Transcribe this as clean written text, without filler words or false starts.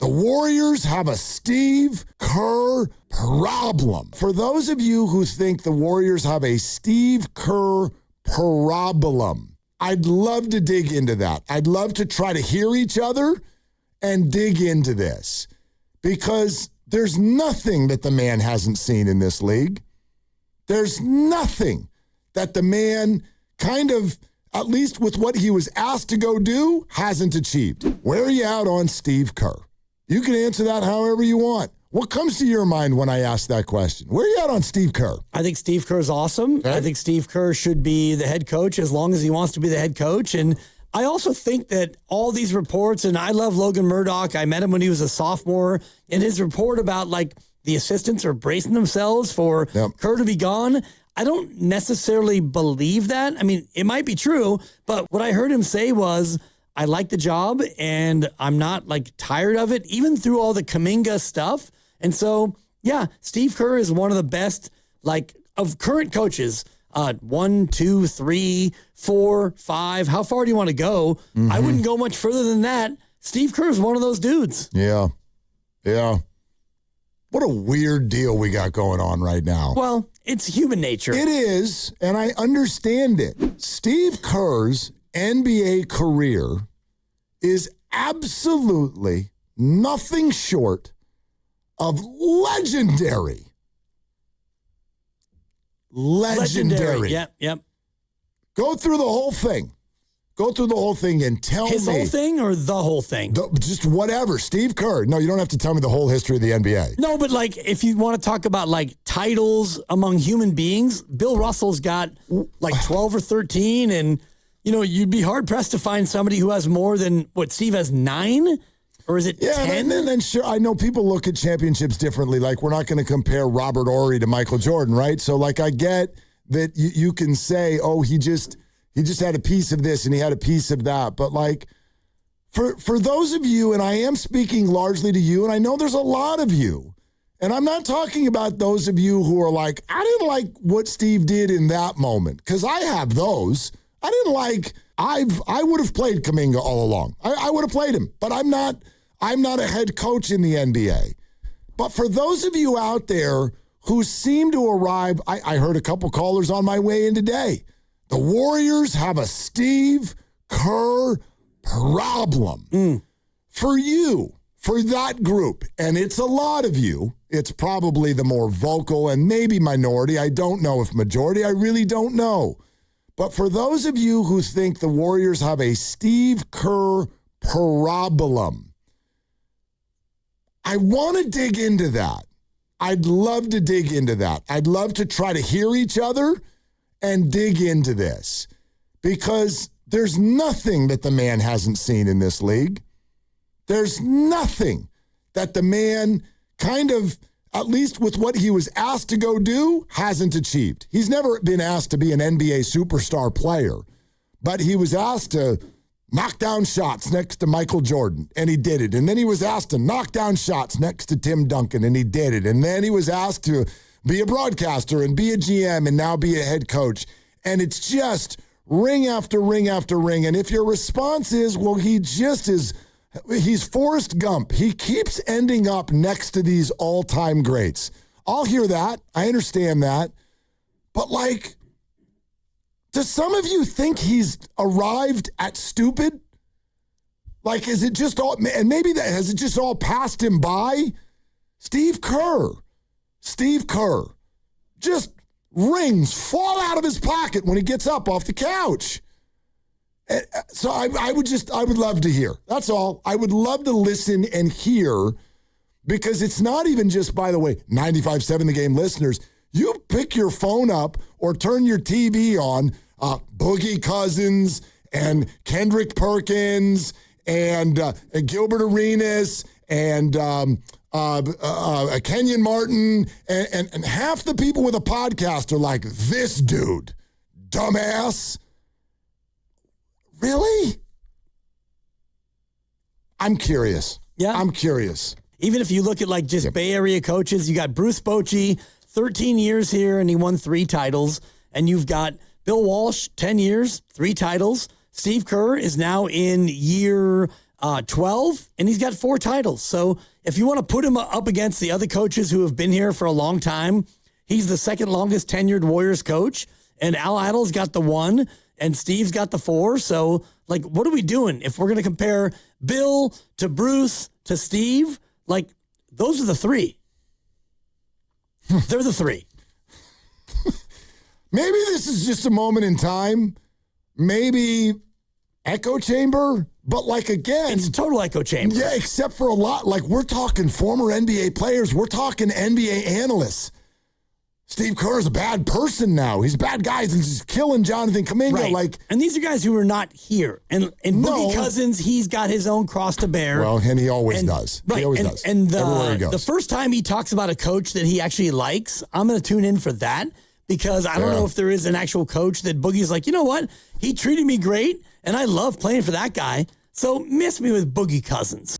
The Warriors have a Steve Kerr problem. For those of you who think the Warriors have a Steve Kerr problem, I'd love to dig into that. I'd love to try to hear each other and dig into this, because there's nothing that the man hasn't seen in this league. There's nothing that the man kind of, at least with what he was asked to go do, hasn't achieved. Where are you out on Steve Kerr? You can answer that however you want. What comes to your mind when I ask that question? Where are you at on Steve Kerr? I think Steve Kerr is awesome. Okay. I think Steve Kerr should be the head coach as long as he wants to be the head coach. And I also think that all these reports, and I love Logan Murdoch. I met him when he was a sophomore, and his report about like the assistants are bracing themselves for Kerr to be gone. I don't necessarily believe that. I mean, it might be true, but what I heard him say was, I like the job and I'm not like tired of it, even through all the Kuminga stuff. And so, yeah, Steve Kerr is one of the best, like, of current coaches. 1, 2, 3, 4, 5. How far do you want to go? Mm-hmm. I wouldn't go much further than that. Steve Kerr is one of those dudes. Yeah. Yeah. What a weird deal we got going on right now. Well, it's human nature. It is, and I understand it. Steve Kerr's NBA career is absolutely nothing short of legendary. Legendary. Yep. Go through the whole thing. Go through the whole thing and tell His me. His whole thing or the whole thing? Just whatever. Steve Kerr. No, you don't have to tell me the whole history of the NBA. No, but like if you want to talk about like titles among human beings, Bill Russell's got like 12 or 13, and you know, you'd be hard-pressed to find somebody who has more than, what, Steve has 9? Or is it 10? And then sure, I know people look at championships differently. Like, we're not going to compare Robert Horry to Michael Jordan, right? So, like, I get that you can say, oh, he just had a piece of this and he had a piece of that. But, like, for those of you, and I am speaking largely to you, and I know there's a lot of you, and I'm not talking about those of you who are like, I didn't like what Steve did in that moment, because I have those. I didn't like, I would have played Kuminga all along. I would have played him, but I'm not a head coach in the NBA. But for those of you out there who seem to arrive, I heard a couple callers on my way in today. The Warriors have a Steve Kerr problem. For you, for that group, and it's a lot of you, it's probably the more vocal and maybe minority. I don't know if majority. I really don't know. But for those of you who think the Warriors have a Steve Kerr problem, I want to dig into that. I'd love to dig into that. I'd love to try to hear each other and dig into this, because there's nothing that the man hasn't seen in this league. There's nothing that the man kind of, at least with what he was asked to go do, hasn't achieved. He's never been asked to be an NBA superstar player, but he was asked to knock down shots next to Michael Jordan, and he did it. And then he was asked to knock down shots next to Tim Duncan, and he did it. And then he was asked to be a broadcaster and be a GM and now be a head coach. And it's just ring after ring after ring. And if your response is, well, he just is, he's Forrest Gump. He keeps ending up next to these all-time greats. I'll hear that. I understand that. But, like, does some of you think he's arrived at stupid? Like, is it just all, and maybe that, has it just all passed him by? Steve Kerr just rings fall out of his pocket when he gets up off the couch. So I would love to hear. That's all. I would love to listen and hear, because it's not even just, by the way, 95.7 The Game listeners, you pick your phone up or turn your TV on, Boogie Cousins and Kendrick Perkins and Gilbert Arenas and Kenyon Martin and half the people with a podcast are like, this dude, dumbass. Really? I'm curious. Yeah. I'm curious. Even if you look at like just Bay Area coaches, you got Bruce Bochy, 13 years here, and he won 3 titles. And you've got Bill Walsh, 10 years, 3 titles. Steve Kerr is now in year 12, and he's got 4 titles. So if you want to put him up against the other coaches who have been here for a long time, he's the second longest tenured Warriors coach, and Al Idle's got the 1, and Steve's got the 4. So, like, what are we doing? If we're going to compare Bill to Bruce to Steve, like, those are the 3. They're the 3. Maybe this is just a moment in time. Maybe echo chamber. But, like, again, it's a total echo chamber. Yeah, except for a lot. Like, we're talking former NBA players. We're talking NBA analysts. Steve Kerr is a bad person now. He's a bad guy. He's killing Jonathan Kuminga. Right. Like, and these are guys who are not here. And Boogie Cousins, he's got his own cross to bear. Well, and he always does. Right. He always does. And everywhere he goes. The first time he talks about a coach that he actually likes, I'm going to tune in for that, because I don't know if there is an actual coach that Boogie's like, you know what? He treated me great, and I love playing for that guy. So miss me with Boogie Cousins.